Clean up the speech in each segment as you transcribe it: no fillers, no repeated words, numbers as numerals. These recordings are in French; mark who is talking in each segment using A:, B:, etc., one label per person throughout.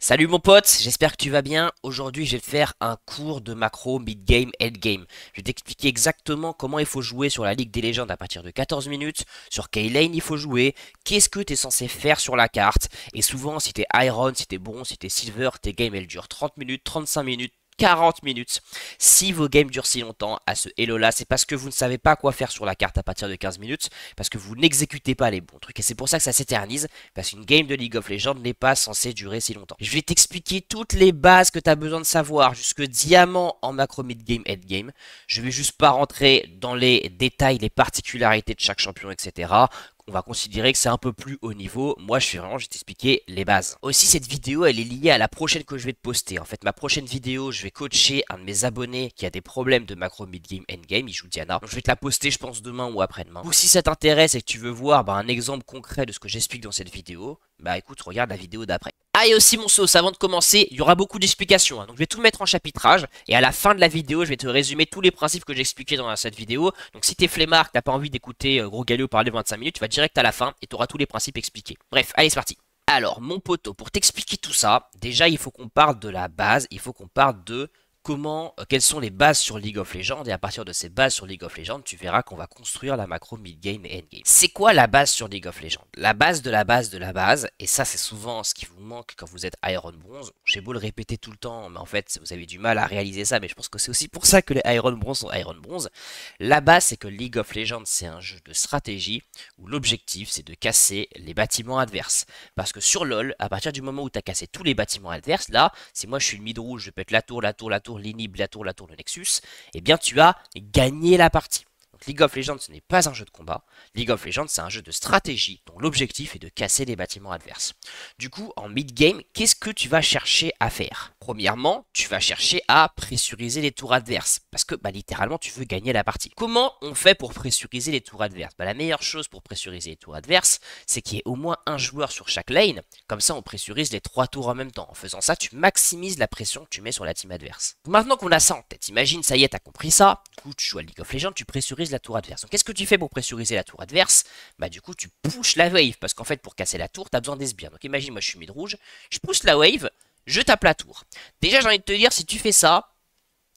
A: Salut mon pote, j'espère que tu vas bien. Aujourd'hui, je vais te faire un cours de macro mid-game, end-game. Je vais t'expliquer exactement comment il faut jouer sur la Ligue des légendes à partir de 14 minutes, sur quelle lane il faut jouer, qu'est-ce que tu es censé faire sur la carte. Et souvent, si t'es Iron, si t'es Bronze, si t'es Silver, tes games elles durent 30 minutes, 35 minutes. 40 minutes. Si vos games durent si longtemps à ce hello là, c'est parce que vous ne savez pas quoi faire sur la carte à partir de 15 minutes, parce que vous n'exécutez pas les bons trucs. Et c'est pour ça que ça s'éternise, parce qu'une game de League of Legends n'est pas censée durer si longtemps. Je vais t'expliquer toutes les bases que tu as besoin de savoir, jusque diamant en macro mid-game, end-game. Je vais juste pas rentrer dans les détails, les particularités de chaque champion, etc. On va considérer que c'est un peu plus haut niveau. Moi, je vais t'expliquer les bases. Aussi, cette vidéo, elle est liée à la prochaine que je vais te poster. En fait, ma prochaine vidéo, je vais coacher un de mes abonnés qui a des problèmes de macro mid-game, end-game. Il joue Diana. Donc, je vais te la poster, je pense, demain ou après-demain. Ou si ça t'intéresse et que tu veux voir un exemple concret de ce que j'explique dans cette vidéo, bah écoute, regarde la vidéo d'après. Ah, et aussi mon sauce, avant de commencer, il y aura beaucoup d'explications, hein. Donc je vais tout mettre en chapitrage, et à la fin de la vidéo, je vais te résumer tous les principes que j'ai expliqués dans cette vidéo. Donc si t'es flemmard, que t'as pas envie d'écouter Gros Galio parler 25 minutes, tu vas direct à la fin, et tu auras tous les principes expliqués. Bref, allez c'est parti. Alors, mon poteau, pour t'expliquer tout ça, déjà il faut qu'on parle de la base, il faut qu'on parle de quelles sont les bases sur League of Legends, et à partir de ces bases sur League of Legends, tu verras qu'on va construire la macro mid-game et end-game. C'est quoi la base sur League of Legends? La base de la base de la base, et ça c'est souvent ce qui vous manque quand vous êtes Iron Bronze. J'ai beau le répéter tout le temps, mais en fait vous avez du mal à réaliser ça, mais je pense que c'est aussi pour ça que les Iron Bronze sont Iron Bronze. La base c'est que League of Legends c'est un jeu de stratégie où l'objectif c'est de casser les bâtiments adverses. Parce que sur LoL, à partir du moment où tu as cassé tous les bâtiments adverses, là, si moi je suis le mid rouge, je peux être la tour, l'inhib, la tour, le nexus, eh bien tu as gagné la partie. Donc League of Legends, ce n'est pas un jeu de combat. League of Legends, c'est un jeu de stratégie dont l'objectif est de casser les bâtiments adverses. Du coup, en mid-game, qu'est-ce que tu vas chercher à faire? Premièrement, tu vas chercher à pressuriser les tours adverses. Parce que, littéralement, tu veux gagner la partie. Comment on fait pour pressuriser les tours adverses? La meilleure chose pour pressuriser les tours adverses, c'est qu'il y ait au moins un joueur sur chaque lane. Comme ça, on pressurise les 3 tours en même temps. En faisant ça, tu maximises la pression que tu mets sur la team adverse. Maintenant qu'on a ça en tête, imagine, ça y est, t'as compris ça. Du coup, tu joues à League of Legends, tu pressurises la tour adverse. Donc, qu'est-ce que tu fais pour pressuriser la tour adverse? Du coup, tu pushes la wave. Parce qu'en fait, pour casser la tour, t'as besoin des sbires. Donc, imagine, moi, je suis mid rouge, je pousse la wave, je tape la tour. Déjà, j'ai envie de te dire, si tu fais ça,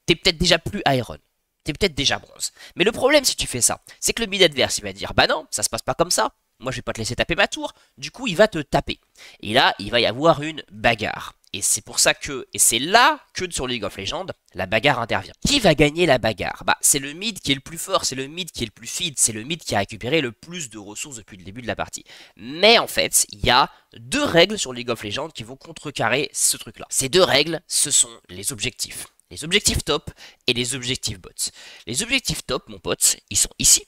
A: t'es peut-être déjà plus Iron. T'es peut-être déjà bronze. Mais le problème, si tu fais ça, c'est que le mid adverse, il va dire, bah non, ça se passe pas comme ça. Moi, je vais pas te laisser taper ma tour. Du coup, il va te taper. Et là, il va y avoir une bagarre. Et c'est pour ça que, et c'est là que sur League of Legends, la bagarre intervient. Qui va gagner la bagarre? C'est le mid qui est le plus fort, c'est le mid qui est le plus feed, c'est le mid qui a récupéré le plus de ressources depuis le début de la partie. Mais en fait, il y a deux règles sur League of Legends qui vont contrecarrer ce truc-là. Ces deux règles, ce sont les objectifs. Les objectifs top et les objectifs bots. Les objectifs top, mon pote, ils sont ici.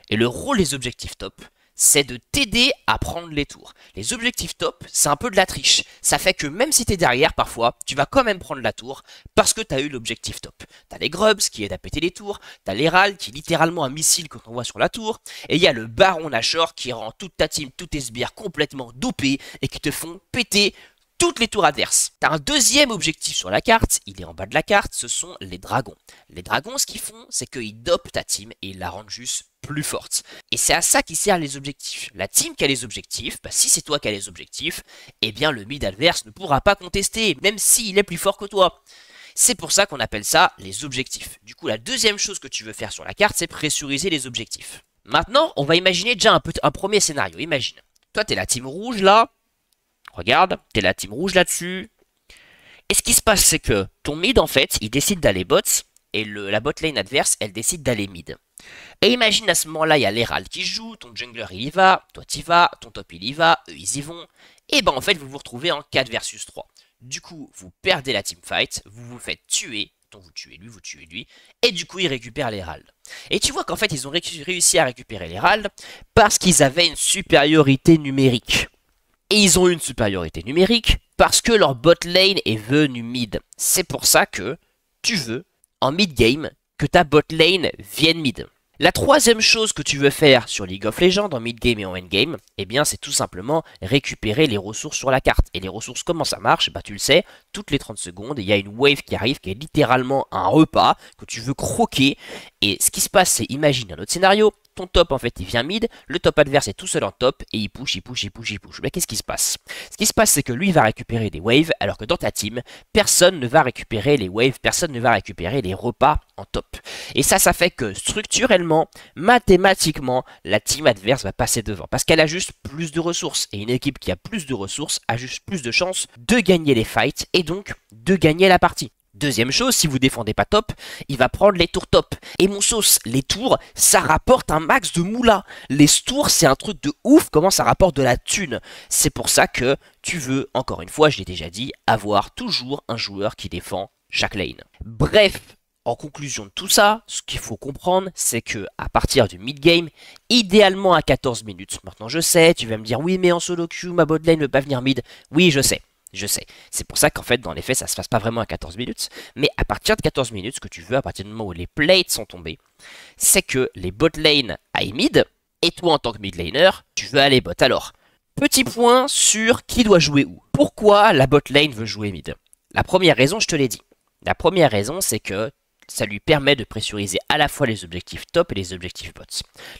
A: Et le rôle des objectifs top, c'est de t'aider à prendre les tours. Les objectifs top, c'est un peu de la triche. Ça fait que même si t'es derrière, parfois, tu vas quand même prendre la tour parce que t'as eu l'objectif top. T'as les grubs qui aident à péter les tours, t'as l'Herald qui est littéralement un missile qu'on envoie sur la tour, et il y a le Baron Nashor qui rend toute ta team, tous tes sbires complètement dopés et qui te font péter toutes les tours adverses. T'as un deuxième objectif sur la carte, il est en bas de la carte, ce sont les dragons. Les dragons, ce qu'ils font, c'est qu'ils dopent ta team et ils la rendent juste plus forte. Et c'est à ça qui servent les objectifs. La team qui a les objectifs, si c'est toi qui as les objectifs, eh bien le mid adverse ne pourra pas contester, même s'il est plus fort que toi. C'est pour ça qu'on appelle ça les objectifs. Du coup, la deuxième chose que tu veux faire sur la carte, c'est pressuriser les objectifs. Maintenant, on va imaginer déjà un premier scénario. Imagine, toi t'es la team rouge là, regarde, t'es la team rouge là-dessus. Et ce qui se passe, c'est que ton mid, en fait, il décide d'aller bot, et la bot lane adverse, elle décide d'aller mid. Et imagine à ce moment-là, il y a l'Herald qui joue, ton jungler il y va, toi t'y vas, ton top il y va, eux ils y vont. Et en fait, vous vous retrouvez en 4 versus 3. Du coup, vous perdez la teamfight, vous vous faites tuer, donc vous tuez lui, et du coup, ils récupèrent l'Herald. Et tu vois qu'en fait, ils ont réussi à récupérer l'Herald parce qu'ils avaient une supériorité numérique. Et ils ont eu une supériorité numérique parce que leur bot lane est venu mid. C'est pour ça que tu veux, en mid game, que ta bot lane vienne mid. La troisième chose que tu veux faire sur League of Legends en mid game et en end game, eh bien c'est tout simplement récupérer les ressources sur la carte. Et les ressources, comment ça marche? Tu le sais, toutes les 30 secondes, il y a une wave qui arrive qui est littéralement un repas que tu veux croquer. Et ce qui se passe, c'est, imagine un autre scénario, ton top en fait il vient mid, le top adverse est tout seul en top et il push, il push, il push, il push. Mais qu'est-ce qui se passe? Ce qui se passe c'est que lui va récupérer des waves alors que dans ta team, personne ne va récupérer les waves, personne ne va récupérer les repas en top. Et ça fait que structurellement, mathématiquement, la team adverse va passer devant parce qu'elle a juste plus de ressources et une équipe qui a plus de ressources a juste plus de chances de gagner les fights et donc de gagner la partie. Deuxième chose, si vous défendez pas top, il va prendre les tours top. Et mon sauce, les tours, ça rapporte un max de moula. Les tours, c'est un truc de ouf, comment ça rapporte de la thune. C'est pour ça que tu veux, encore une fois, je l'ai déjà dit, avoir toujours un joueur qui défend chaque lane. Bref, en conclusion de tout ça, ce qu'il faut comprendre, c'est que à partir du mid-game, idéalement à 14 minutes, maintenant je sais, tu vas me dire, oui mais en solo queue, ma bot lane ne veut pas venir mid. Oui, je sais. Je sais. C'est pour ça qu'en fait, dans les faits, ça se passe pas vraiment à 14 minutes. Mais à partir de 14 minutes, ce que tu veux, à partir du moment où les plates sont tombés, c'est que les bot lane aillent mid, et toi, en tant que mid laner, tu veux aller bot. Alors, petit point sur qui doit jouer où. Pourquoi la bot lane veut jouer mid? La première raison, je te l'ai dit. La première raison, c'est que ça lui permet de pressuriser à la fois les objectifs top et les objectifs bots.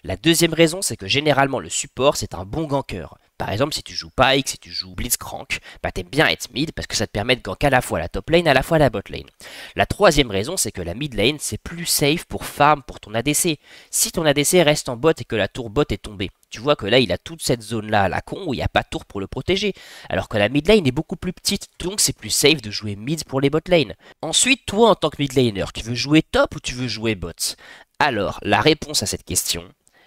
A: La deuxième raison, c'est que généralement, le support, c'est un bon ganker. Par exemple, si tu joues Pyke, si tu joues Blitzcrank, bah t'aimes bien être mid parce que ça te permet de gank à la fois la top lane, à la fois la bot lane. La troisième raison, c'est que la mid lane, c'est plus safe pour farm pour ton ADC. Si ton ADC reste en bot et que la tour bot est tombée, tu vois que là, il a toute cette zone-là à la con où il n'y a pas de tour pour le protéger. Alors que la mid lane est beaucoup plus petite, donc c'est plus safe de jouer mid pour les bot lane. Ensuite, toi, en tant que mid laner, tu veux jouer top ou tu veux jouer bot? Alors, la réponse à cette question,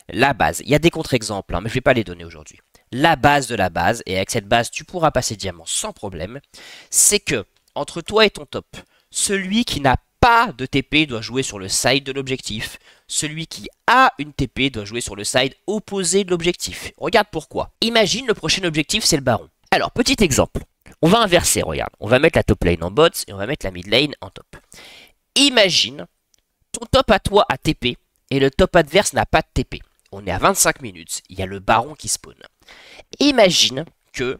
A: la base, il y a des contre-exemples, hein, mais je ne vais pas les donner aujourd'hui. La base de la base, et avec cette base tu pourras passer diamant sans problème, c'est que entre toi et ton top, celui qui n'a pas de TP doit jouer sur le side de l'objectif, celui qui a une TP doit jouer sur le side opposé de l'objectif. Regarde pourquoi. Imagine le prochain objectif c'est le baron. Alors petit exemple, on va inverser, regarde, on va mettre la top lane en bot et on va mettre la mid lane en top. Imagine ton top à toi a TP et le top adverse n'a pas de TP. On est à 25 minutes, il y a le baron qui spawn. Imagine que,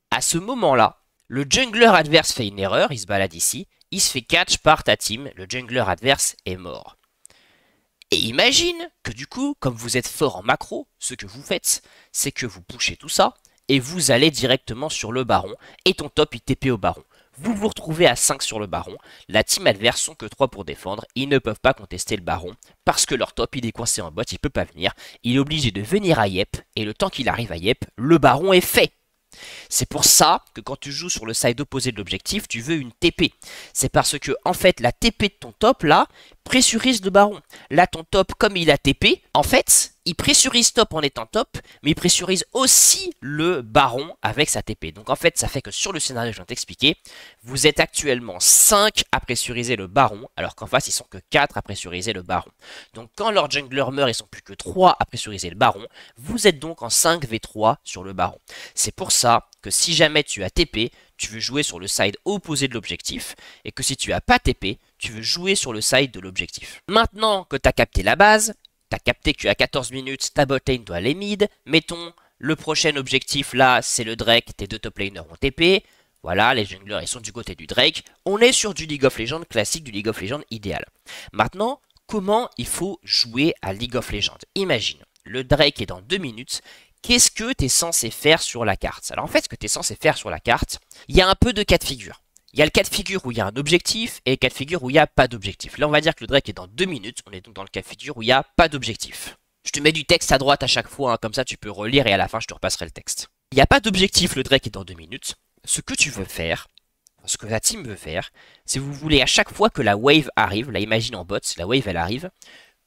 A: à ce moment-là, le jungler adverse fait une erreur, il se balade ici, il se fait catch par ta team, le jungler adverse est mort. Et imagine que du coup, comme vous êtes fort en macro, ce que vous faites, c'est que vous pushez tout ça, et vous allez directement sur le baron, et ton top il TP au baron. Vous vous retrouvez à 5 sur le baron, la team adverse sont que 3 pour défendre, ils ne peuvent pas contester le baron, parce que leur top il est coincé en bot, il peut pas venir, il est obligé de venir à Yep, et le temps qu'il arrive à Yep, le baron est fait. C'est pour ça que quand tu joues sur le side opposé de l'objectif, tu veux une TP. C'est parce que, en fait, la TP de ton top, là, pressurise le baron. Là, ton top, comme il a TP, en fait, il pressurise top en étant top, mais il pressurise aussi le baron avec sa TP. Donc, en fait, ça fait que sur le scénario que je viens de t'expliquer, vous êtes actuellement 5 à pressuriser le baron, alors qu'en face, ils sont que 4 à pressuriser le baron. Donc, quand leur jungler meurt, ils sont plus que 3 à pressuriser le baron. Vous êtes donc en 5v3 sur le baron. C'est pour ça que si jamais tu as TP, tu veux jouer sur le side opposé de l'objectif, et que si tu as pas TP, tu veux jouer sur le side de l'objectif. Maintenant que tu as capté la base, tu as capté qu'à 14 minutes, ta bot lane doit aller mid, mettons, le prochain objectif là, c'est le Drake, tes deux top laners ont TP, voilà, les junglers ils sont du côté du Drake, on est sur du League of Legends classique, du League of Legends idéal. Maintenant, comment il faut jouer à League of Legends? Imagine, le Drake est dans 2 minutes, qu'est-ce que tu es censé faire sur la carte? Alors en fait, ce que tu es censé faire sur la carte, il y a un peu de cas de figure. Il y a le cas de figure où il y a un objectif et le cas de figure où il n'y a pas d'objectif. Là, on va dire que le Drake est dans 2 minutes. On est donc dans le cas de figure où il n'y a pas d'objectif. Je te mets du texte à droite à chaque fois, hein, comme ça tu peux relire et à la fin je te repasserai le texte. Il n'y a pas d'objectif, le Drake est dans 2 minutes. Ce que tu veux faire, ce que la team veut faire, c'est vous voulez à chaque fois que la wave arrive, là imagine en bot, la wave elle arrive,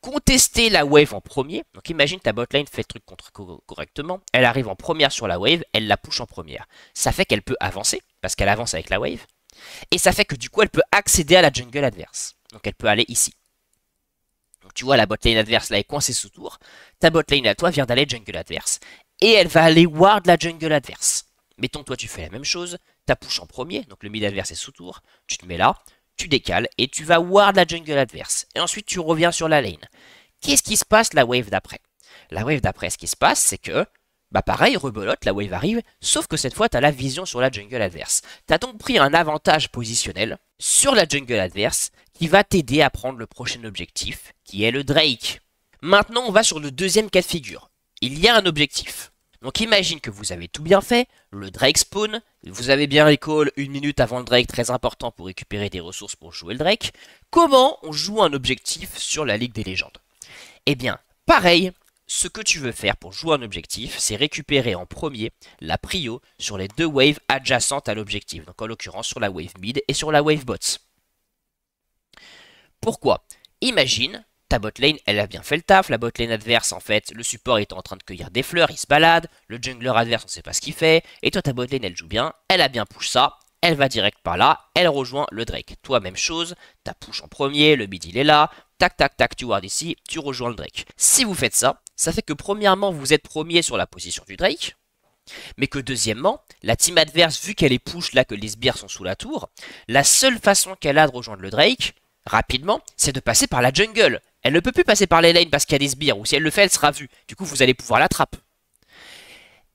A: contester la wave en premier. Donc imagine ta botlane fait le truc correctement, elle arrive en première sur la wave, elle la push en première. Ça fait qu'elle peut avancer, parce qu'elle avance avec la wave. Et ça fait que du coup, elle peut accéder à la jungle adverse. Donc elle peut aller ici. Donc tu vois, la botlane adverse là est coincée sous tour. Ta botlane à toi vient d'aller jungle adverse. Et elle va aller ward la jungle adverse. Mettons, toi, tu fais la même chose. Ta push en premier, donc le mid adverse est sous tour. Tu te mets là, tu décales et tu vas ward la jungle adverse. Et ensuite, tu reviens sur la lane. Qu'est-ce qui se passe la wave d'après? La wave d'après, ce qui se passe, c'est que bah pareil, rebelote, la wave arrive, sauf que cette fois, tu as la vision sur la jungle adverse. Tu as donc pris un avantage positionnel sur la jungle adverse qui va t'aider à prendre le prochain objectif, qui est le Drake. Maintenant, on va sur le deuxième cas de figure. Il y a un objectif. Donc imagine que vous avez tout bien fait, le Drake spawn, vous avez bien recall 1 minute avant le Drake, très important pour récupérer des ressources pour jouer le Drake. Comment on joue un objectif sur la Ligue des Légendes? Eh bien, pareil, ce que tu veux faire pour jouer un objectif, c'est récupérer en premier la prio sur les deux waves adjacentes à l'objectif. Donc en l'occurrence sur la wave mid et sur la wave bot. Pourquoi? Imagine, ta bot lane, elle a bien fait le taf. La bot lane adverse, en fait, le support est en train de cueillir des fleurs, il se balade. Le jungler adverse, on sait pas ce qu'il fait. Et toi, ta bot lane, elle joue bien. Elle a bien push ça. Elle va direct par là. Elle rejoint le Drake. Toi, même chose. T'as push en premier. Le mid, il est là. Tac, tac, tac, tu ward ici. Tu rejoins le Drake. Si vous faites ça, ça fait que premièrement, vous êtes premier sur la position du Drake. Mais que deuxièmement, la team adverse, vu qu'elle est push là, que les sbires sont sous la tour, la seule façon qu'elle a de rejoindre le Drake, rapidement, c'est de passer par la jungle. Elle ne peut plus passer par les lanes parce qu'il y a des sbires, ou si elle le fait, elle sera vue. Du coup, vous allez pouvoir la trappe.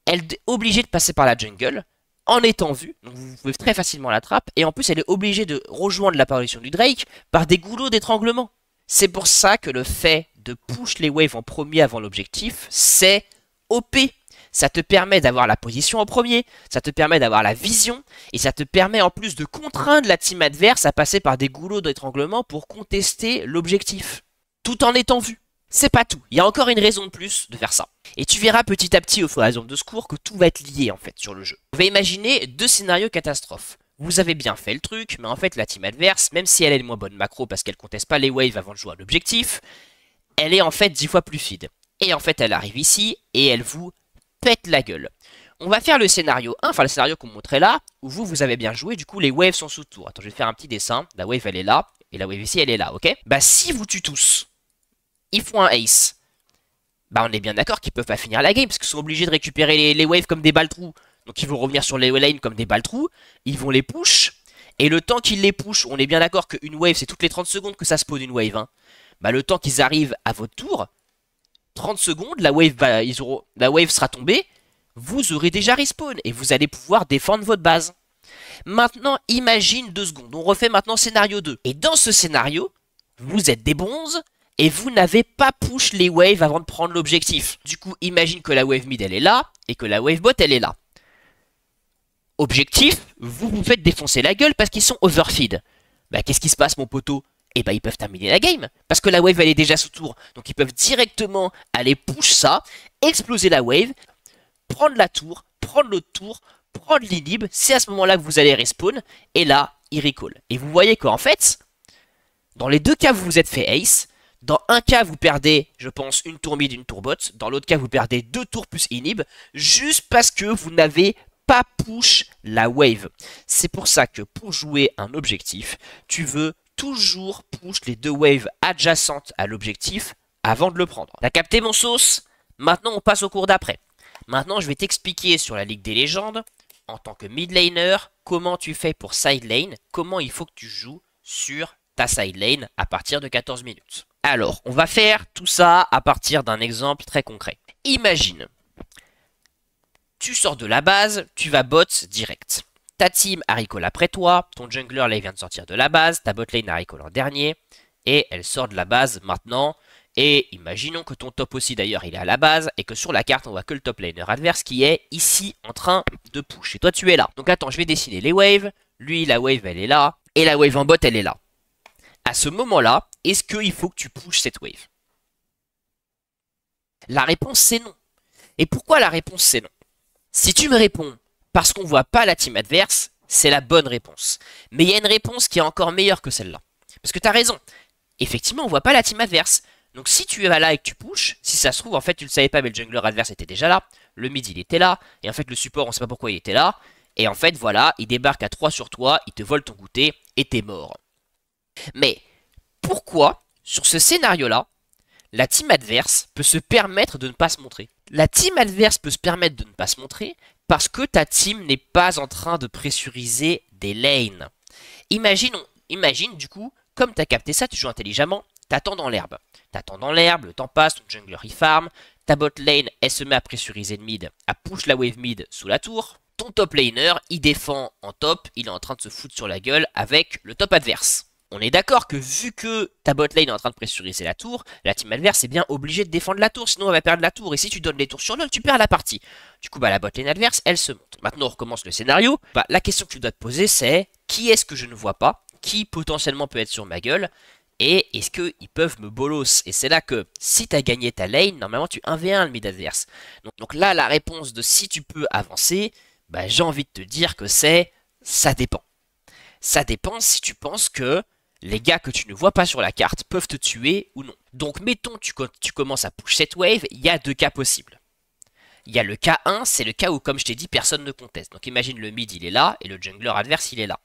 A: Elle est obligée de passer par la jungle, en étant vue, donc vous pouvez très facilement la trappe, et en plus, elle est obligée de rejoindre l'apparition du Drake par des goulots d'étranglement. C'est pour ça que le fait de push les waves en premier avant l'objectif, c'est OP. Ça te permet d'avoir la position en premier, ça te permet d'avoir la vision, et ça te permet en plus de contraindre la team adverse à passer par des goulots d'étranglement pour contester l'objectif, tout en étant vu. C'est pas tout, il y a encore une raison de plus de faire ça. Et tu verras petit à petit au fur et à mesure de ce cours que tout va être lié en fait sur le jeu. On va imaginer deux scénarios catastrophes. Vous avez bien fait le truc, mais en fait la team adverse, même si elle est le moins bonne macro parce qu'elle conteste pas les waves avant de jouer à l'objectif, elle est en fait 10 fois plus feed. Et en fait elle arrive ici et elle vous pète la gueule. On va faire le scénario 1, enfin le scénario qu'on montrait là, où vous avez bien joué, du coup les waves sont sous tour. Attends, je vais faire un petit dessin, la wave elle est là, et la wave ici elle est là, ok? Bah si vous tuez tous, ils font un ace, bah on est bien d'accord qu'ils peuvent pas finir la game, parce qu'ils sont obligés de récupérer les waves comme des balles-trous. Donc ils vont revenir sur les lanes comme des balles-trous, ils vont les push, et le temps qu'ils les push, on est bien d'accord qu'une wave c'est toutes les 30 secondes que ça spawn une wave, hein. Bah le temps qu'ils arrivent à votre tour, 30 secondes, la wave sera tombée, vous aurez déjà respawn et vous allez pouvoir défendre votre base. Maintenant, imagine 2 secondes. On refait maintenant scénario 2. Et dans ce scénario, vous êtes des bronzes et vous n'avez pas push les waves avant de prendre l'objectif. Du coup, imagine que la wave mid elle est là et que la wave bot elle est là. Objectif, vous vous faites défoncer la gueule parce qu'ils sont overfeed. Bah qu'est-ce qui se passe mon poteau? Et bah ils peuvent terminer la game, parce que la wave elle est déjà sous tour, donc ils peuvent directement aller push ça, exploser la wave, prendre la tour, prendre l'autre tour, prendre l'inhib, c'est à ce moment là que vous allez respawn, et là, ils recall. Et vous voyez qu'en fait, dans les deux cas vous vous êtes fait ace, dans un cas vous perdez, je pense, une tour mid, une tour bot, dans l'autre cas vous perdez 2 tours plus inhib, juste parce que vous n'avez pas push la wave. C'est pour ça que pour jouer un objectif, tu veux toujours push les deux waves adjacentes à l'objectif avant de le prendre. T'as capté mon sauce? Maintenant on passe au cours d'après. Maintenant je vais t'expliquer sur la Ligue des Légendes, en tant que mid laner, comment tu fais pour side lane, comment il faut que tu joues sur ta side lane à partir de 14 minutes. Alors, on va faire tout ça à partir d'un exemple très concret. Imagine, tu sors de la base, tu vas bot direct. Ta team a recall après toi, ton jungler là il vient de sortir de la base, ta botlane a recall en dernier, et elle sort de la base maintenant, et imaginons que ton top aussi d'ailleurs il est à la base, et que sur la carte on voit que le top laner adverse qui est ici en train de push, et toi tu es là. Donc attends, je vais dessiner les waves, lui la wave elle est là, et la wave en bot elle est là. À ce moment là, est-ce qu'il faut que tu pushes cette wave? La réponse c'est non. Et pourquoi la réponse c'est non? Si tu me réponds parce qu'on voit pas la team adverse, c'est la bonne réponse. Mais il y a une réponse qui est encore meilleure que celle-là. Parce que tu as raison. Effectivement, on voit pas la team adverse. Donc si tu es là et que tu pushes, si ça se trouve, en fait, tu le savais pas, mais le jungler adverse était déjà là. Le mid, il était là. Et en fait, le support, on sait pas pourquoi il était là. Et en fait, voilà, il débarque à 3 sur toi, il te vole ton goûter, et t'es mort. Mais pourquoi, sur ce scénario-là, la team adverse peut se permettre de ne pas se montrer? La team adverse peut se permettre de ne pas se montrer parce que ta team n'est pas en train de pressuriser des lanes. Imagine du coup, comme tu as capté ça, tu joues intelligemment, t'attends dans l'herbe. T'attends dans l'herbe, le temps passe, ton jungler il farm, ta bot lane elle se met à pressuriser le mid, à push la wave mid sous la tour. Ton top laner il défend en top, il est en train de se foutre sur la gueule avec le top adverse. On est d'accord que vu que ta bot lane est en train de pressuriser la tour, la team adverse est bien obligée de défendre la tour, sinon on va perdre la tour. Et si tu donnes les tours sur LoL, tu perds la partie. Du coup, bah, la bot lane adverse, elle se monte. Maintenant, on recommence le scénario. Bah, la question que tu dois te poser, c'est qui est-ce que je ne vois pas? Qui potentiellement peut être sur ma gueule? Et est-ce qu'ils peuvent me bolos? Et c'est là que, si tu as gagné ta lane, normalement tu 1v1 le mid adverse. Donc là, la réponse de si tu peux avancer, bah, j'ai envie de te dire que c'est ça dépend. Ça dépend si tu penses que les gars que tu ne vois pas sur la carte peuvent te tuer ou non. Donc mettons tu commences à push cette wave, il y a deux cas possibles. Il y a le cas 1, c'est le cas où, comme je t'ai dit, personne ne conteste. Donc imagine le mid il est là et le jungler adverse il est là.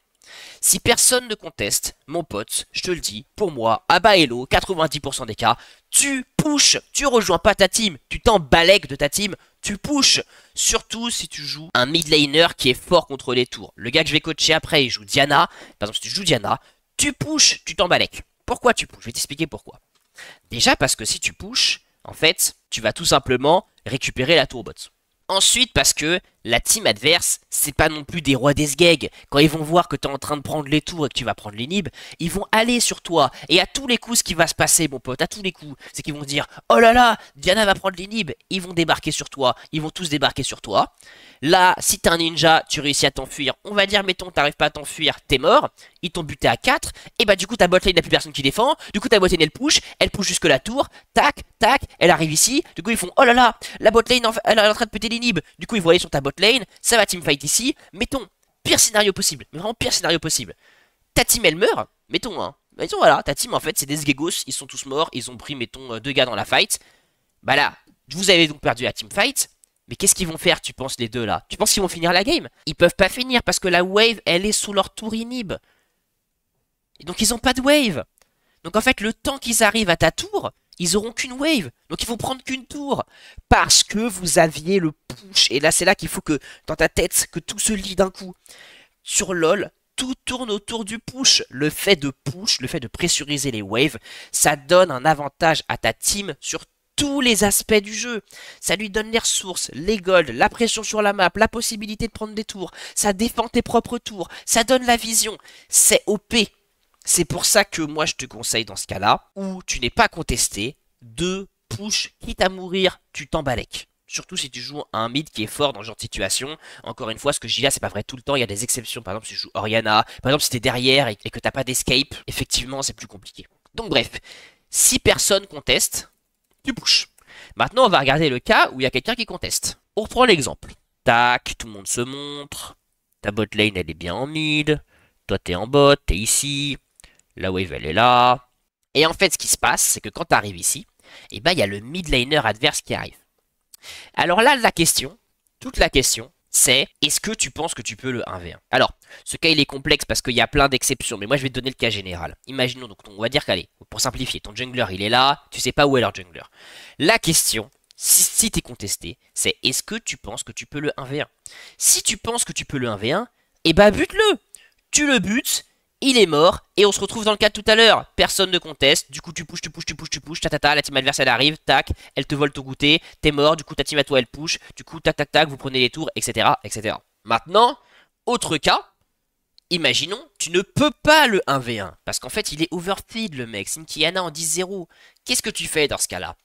A: Si personne ne conteste, mon pote, je te le dis, pour moi, à bas elo, 90% des cas, tu pushes, tu rejoins pas ta team, tu t'embalèques de ta team, tu pushes. Surtout si tu joues un mid laner qui est fort contre les tours. Le gars que je vais coacher après, il joue Diana. Par exemple, si tu joues Diana, tu pushes, tu t'embalèques. Pourquoi tu pushes? Je vais t'expliquer pourquoi. Déjà parce que si tu pushes, en fait, tu vas tout simplement récupérer la tour bot. Ensuite, parce que la team adverse, c'est pas non plus des rois des sgegs. Quand ils vont voir que t'es en train de prendre les tours et que tu vas prendre les nibs, ils vont aller sur toi. Et à tous les coups, ce qui va se passer, mon pote, à tous les coups, c'est qu'ils vont dire « Oh là là, Diana va prendre les nibs !» Ils vont débarquer sur toi. Ils vont tous débarquer sur toi. Là, si t'es un ninja, tu réussis à t'enfuir. On va dire, mettons, t'arrives pas à t'enfuir, t'es mort. Ils t'ont buté à 4. Et bah du coup, ta botlane n'a plus personne qui défend. Du coup, ta botlane, elle push jusque la tour. Tac, tac, elle arrive ici. Du coup, ils font « Oh là là, la botlane, elle est en train de péter les nibs. » Du coup, ils vont aller sur ta botlane. Ça va teamfight ici. Mettons, pire scénario possible. Mais vraiment pire scénario possible. Ta team, elle meurt. Mettons, hein. Mettons, voilà, ta team, en fait, c'est des sgegos. Ils sont tous morts. Ils ont pris, mettons, 2 gars dans la fight. Bah là, vous avez donc perdu la teamfight. Mais qu'est-ce qu'ils vont faire, tu penses, les deux là? Tu penses qu'ils vont finir la game? Ils peuvent pas finir parce que la wave, elle est sous leur tour inhib. Et donc ils ont pas de wave. Donc en fait, le temps qu'ils arrivent à ta tour, ils auront qu'une wave. Donc ils vont prendre qu'une tour. Parce que vous aviez le push. Et là, c'est là qu'il faut que, dans ta tête, que tout se lie d'un coup. Sur LoL, tout tourne autour du push. Le fait de push, le fait de pressuriser les waves, ça donne un avantage à ta team sur tous les aspects du jeu. Ça lui donne les ressources, les golds, la pression sur la map, la possibilité de prendre des tours. Ça défend tes propres tours. Ça donne la vision. C'est OP. C'est pour ça que moi je te conseille dans ce cas-là, où tu n'es pas contesté, de push, quitte à mourir, tu t'embalèques. Surtout si tu joues un mid qui est fort dans ce genre de situation. Encore une fois, ce que je dis là, c'est pas vrai tout le temps. Il y a des exceptions. Par exemple, si tu joues Orianna, par exemple, si t'es derrière et que t'as pas d'escape, effectivement, c'est plus compliqué. Donc bref, si personne conteste, tu pushes. Maintenant, on va regarder le cas où il y a quelqu'un qui conteste. On reprend l'exemple. Tac, tout le monde se montre. Ta bot lane, elle est bien en mid. Toi, t'es en bot, t'es ici. La wave, elle est là. Et en fait, ce qui se passe, c'est que quand t'arrives ici, eh ben, il y a le mid laner adverse qui arrive. Alors là, toute la question, c'est est-ce que tu penses que tu peux le 1v1? Alors, ce cas il est complexe parce qu'il y a plein d'exceptions, mais moi je vais te donner le cas général. Imaginons donc, on va dire qu'allez, pour simplifier, ton jungler il est là, tu sais pas où est leur jungler. La question, si t'es contesté, c'est est-ce que tu penses que tu peux le 1v1? Si tu penses que tu peux le 1v1, eh bah bute-le! Tu le butes, il est mort, et on se retrouve dans le cas de tout à l'heure. Personne ne conteste, du coup tu pushes, tatata, la team adverse elle arrive, tac, elle te vole ton goûter, t'es mort, du coup ta team à toi elle push, du coup tac tac tac, vous prenez les tours, etc. etc. Maintenant, autre cas, imaginons, tu ne peux pas le 1v1, parce qu'en fait il est overfeed le mec, Sinkiana en 10-0. Qu'est-ce que tu fais dans ce cas-là?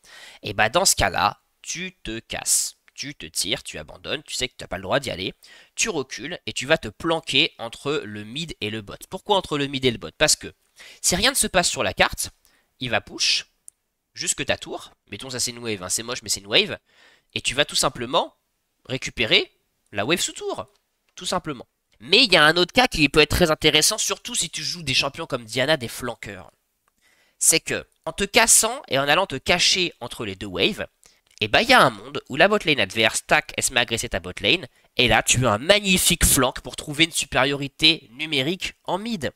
A: Et bah dans ce cas-là, tu te casses. Tu te tires, tu abandonnes, tu sais que tu n'as pas le droit d'y aller, tu recules et tu vas te planquer entre le mid et le bot. Pourquoi entre le mid et le bot? Parce que si rien ne se passe sur la carte, il va push jusque ta tour, mettons ça c'est une wave, hein, c'est moche mais c'est une wave, et tu vas tout simplement récupérer la wave sous tour, tout simplement. Mais il y a un autre cas qui peut être très intéressant, surtout si tu joues des champions comme Diana, des flanqueurs. C'est que, en te cassant et en allant te cacher entre les deux waves, et bah il y a un monde où la botlane adverse, tac, elle se met à agresser ta botlane, et là tu as un magnifique flank pour trouver une supériorité numérique en mid.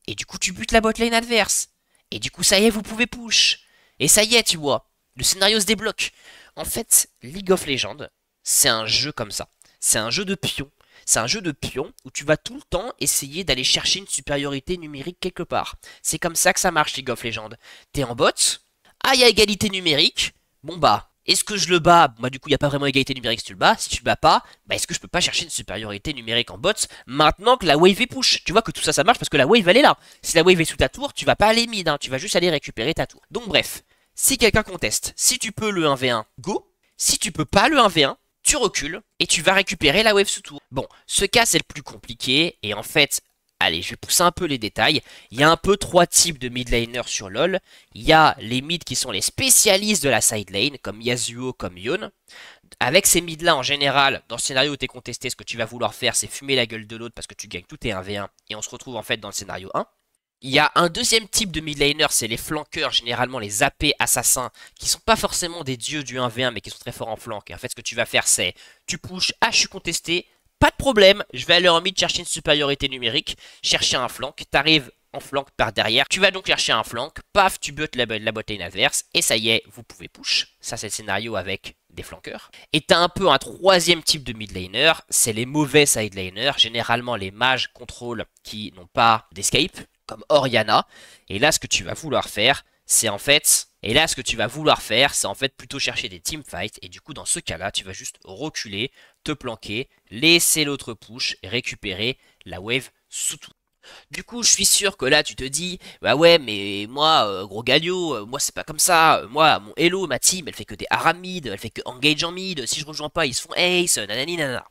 A: Et du coup tu butes la botlane adverse. Et du coup ça y est, vous pouvez push. Et ça y est, tu vois, le scénario se débloque. En fait, League of Legends, c'est un jeu comme ça. C'est un jeu de pions. C'est un jeu de pions où tu vas tout le temps essayer d'aller chercher une supériorité numérique quelque part. C'est comme ça que ça marche League of Legends. T'es en bot, ah il y a égalité numérique, bon bah... Est-ce que je le bats? Bah du coup, il n'y a pas vraiment égalité numérique si tu le bats. Si tu le bats pas, bah est-ce que je peux pas chercher une supériorité numérique en bots maintenant que la wave est push? Tu vois que tout ça, ça marche parce que la wave, elle est là. Si la wave est sous ta tour, tu vas pas aller mid, hein, tu vas juste aller récupérer ta tour. Donc bref, si quelqu'un conteste, si tu peux le 1v1, go. Si tu peux pas le 1v1, tu recules et tu vas récupérer la wave sous tour. Bon, ce cas c'est le plus compliqué et en fait, allez, je vais pousser un peu les détails. Il y a un peu trois types de mid laners sur LoL. Il y a les mid qui sont les spécialistes de la side lane, comme Yasuo, comme Yone. Avec ces mid là en général, dans le scénario où tu es contesté, ce que tu vas vouloir faire c'est fumer la gueule de l'autre parce que tu gagnes tous tes 1v1 et on se retrouve en fait dans le scénario 1. Il y a un deuxième type de mid laner, c'est les flanqueurs, généralement les AP assassins, qui sont pas forcément des dieux du 1v1, mais qui sont très forts en flank. Et en fait, ce que tu vas faire, c'est, tu pushes, ah, je suis contesté, pas de problème, je vais aller en mid chercher une supériorité numérique, chercher un flank, t'arrives en flank par derrière, tu vas donc chercher un flank, paf, tu butes la bot lane adverse, et ça y est, vous pouvez push. Ça, c'est le scénario avec des flanqueurs. Et t'as un peu un troisième type de mid laner, c'est les mauvais side laners, généralement les mages contrôle qui n'ont pas d'escape, comme Orianna. Et là, ce que tu vas vouloir faire, c'est en fait... plutôt chercher des teamfights. Et du coup, dans ce cas-là, tu vas juste reculer, te planquer, laisser l'autre push et récupérer la wave sous tout. Du coup, je suis sûr que là, tu te dis, bah ouais, mais moi, gros Galio, moi, c'est pas comme ça. Moi, mon Hello, ma team, elle fait que des Aram mid, elle fait que engage en mid. Si je rejoins pas, ils se font ace, nanani, nanana.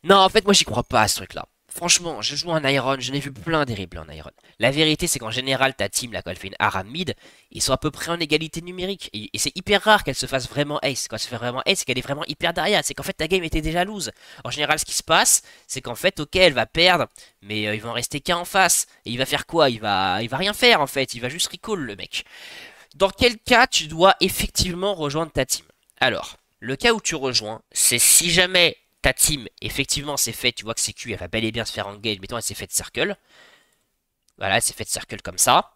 A: Non, en fait, moi, j'y crois pas à ce truc-là. Franchement, je joue en Iron, je n'ai vu plein des replays en Iron. La vérité, c'est qu'en général, ta team, là, quand elle fait une Aram mid, ils sont à peu près en égalité numérique. Et c'est hyper rare qu'elle se fasse vraiment ace. Quand elle se fait vraiment ace, c'est qu'elle est vraiment hyper derrière. C'est qu'en fait, ta game était déjà loose. En général, ce qui se passe, c'est qu'en fait, ok, elle va perdre, mais il va en rester qu'un en face. Et il va faire quoi? Il va rien faire, en fait. Il va juste recall, le mec. Dans quel cas tu dois effectivement rejoindre ta team? Alors, le cas où tu rejoins, c'est si jamais ta team, effectivement, s'est fait, tu vois que c'est Q, elle va bel et bien se faire engage, mettons, elle s'est fait de circle. Voilà, elle s'est fait de circle comme ça.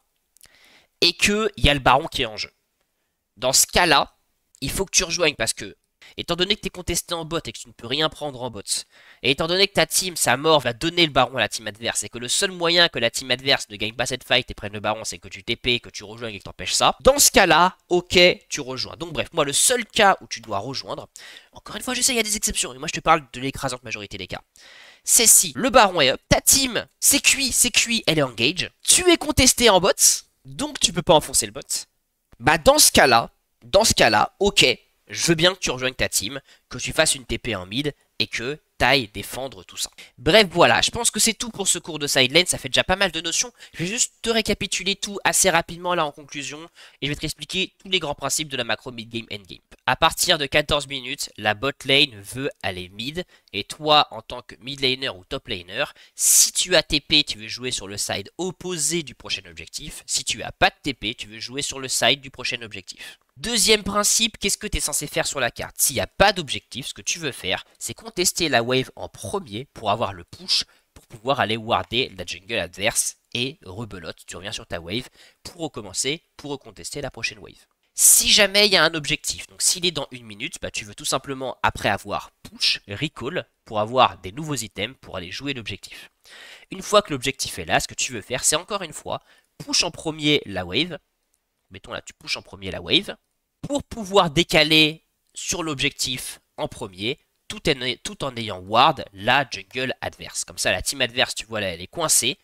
A: Et qu'il y a le baron qui est en jeu. Dans ce cas-là, il faut que tu rejoignes parce que, étant donné que tu es contesté en bot et que tu ne peux rien prendre en bot, et étant donné que ta team, sa mort, va donner le baron à la team adverse, et que le seul moyen que la team adverse ne gagne pas cette fight et prenne le baron, c'est que tu TP, que tu rejoignes et que t'empêches ça, dans ce cas-là, ok, tu rejoins. Donc bref, moi, le seul cas où tu dois rejoindre, encore une fois, je sais, il y a des exceptions, et moi, je te parle de l'écrasante majorité des cas. C'est si le baron est up, ta team, c'est cuit, elle est engage, tu es contesté en bot, donc tu peux pas enfoncer le bot. Bah dans ce cas-là, ok, je veux bien que tu rejoignes ta team, que tu fasses une TP en mid et que t'ailles défendre tout ça. Bref, voilà, je pense que c'est tout pour ce cours de side lane, ça fait déjà pas mal de notions. Je vais juste te récapituler tout assez rapidement là en conclusion et je vais te expliquer tous les grands principes de la macro mid-game endgame. À partir de 14 minutes, la bot lane veut aller mid et toi en tant que mid laner ou top laner, si tu as TP, tu veux jouer sur le side opposé du prochain objectif. Si tu as pas de TP, tu veux jouer sur le side du prochain objectif. Deuxième principe, qu'est-ce que tu es censé faire sur la carte? S'il n'y a pas d'objectif, ce que tu veux faire, c'est contester la wave en premier pour avoir le push, pour pouvoir aller warder la jungle adverse et rebelote, tu reviens sur ta wave pour recommencer, pour recontester la prochaine wave. Si jamais il y a un objectif, donc s'il est dans une minute, bah tu veux tout simplement, après avoir push, recall, pour avoir des nouveaux items pour aller jouer l'objectif. Une fois que l'objectif est là, ce que tu veux faire, c'est encore une fois, push en premier la wave, mettons là, tu pushes en premier la wave, pour pouvoir décaler sur l'objectif en premier, tout en ayant ward la jungle adverse. Comme ça, la team adverse, tu vois là, elle est coincée,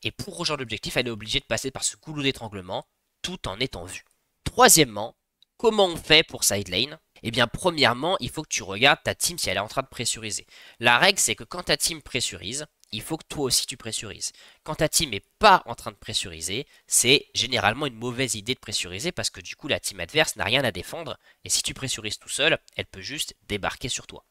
A: et pour rejoindre l'objectif, elle est obligée de passer par ce goulot d'étranglement, tout en étant vue. Troisièmement, comment on fait pour side lane? Eh bien, premièrement, il faut que tu regardes ta team si elle est en train de pressuriser. La règle, c'est que quand ta team pressurise, il faut que toi aussi tu pressurises. Quand ta team n'est pas en train de pressuriser, c'est généralement une mauvaise idée de pressuriser parce que du coup, la team adverse n'a rien à défendre. Et si tu pressurises tout seul, elle peut juste débarquer sur toi.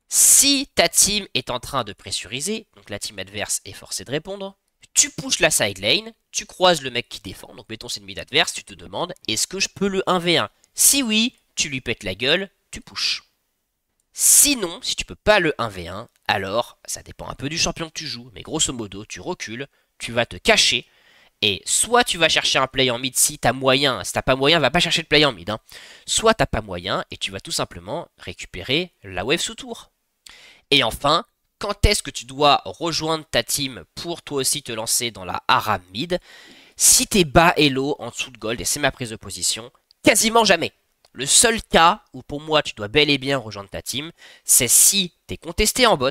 A: Si ta team est en train de pressuriser, donc la team adverse est forcée de répondre, tu pushes la side lane, tu croises le mec qui défend, donc mettons c'est une mid adverse, tu te demandes, est-ce que je peux le 1v1? Si oui, tu lui pètes la gueule, tu pushes. Sinon, si tu peux pas le 1v1, alors ça dépend un peu du champion que tu joues, mais grosso modo, tu recules, tu vas te cacher, et soit tu vas chercher un play en mid si t'as moyen, si t'as pas moyen, va pas chercher le play en mid, hein. Soit t'as pas moyen, et tu vas tout simplement récupérer la wave sous tour. Et enfin, quand est-ce que tu dois rejoindre ta team pour toi aussi te lancer dans la Aram mid? Si t'es bas elo en dessous de gold, et c'est ma prise de position, quasiment jamais. Le seul cas où pour moi tu dois bel et bien rejoindre ta team, c'est si t'es contesté en bot,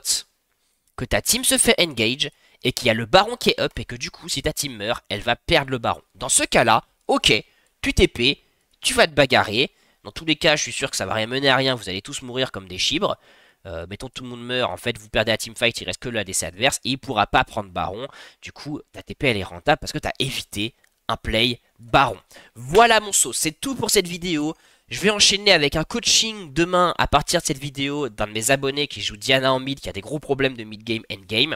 A: que ta team se fait engage et qu'il y a le baron qui est up et que du coup si ta team meurt, elle va perdre le baron. Dans ce cas-là, ok, tu TP, tu vas te bagarrer. Dans tous les cas, je suis sûr que ça va rien mener à rien, vous allez tous mourir comme des chibres. Mettons tout le monde meurt, en fait vous perdez la teamfight, il reste que le ADC adverse et il pourra pas prendre baron. Du coup, ta TP elle est rentable parce que tu as évité un play baron. Voilà mon sauce, c'est tout pour cette vidéo. Je vais enchaîner avec un coaching demain à partir de cette vidéo d'un de mes abonnés qui joue Diana en mid, qui a des gros problèmes de mid-game, end-game.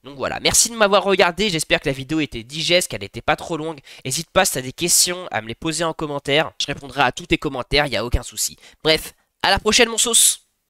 A: Donc voilà, merci de m'avoir regardé, j'espère que la vidéo était digeste, qu'elle n'était pas trop longue. N'hésite pas si tu as des questions à me les poser en commentaire, je répondrai à tous tes commentaires, il n'y a aucun souci. Bref, à la prochaine mon sauce!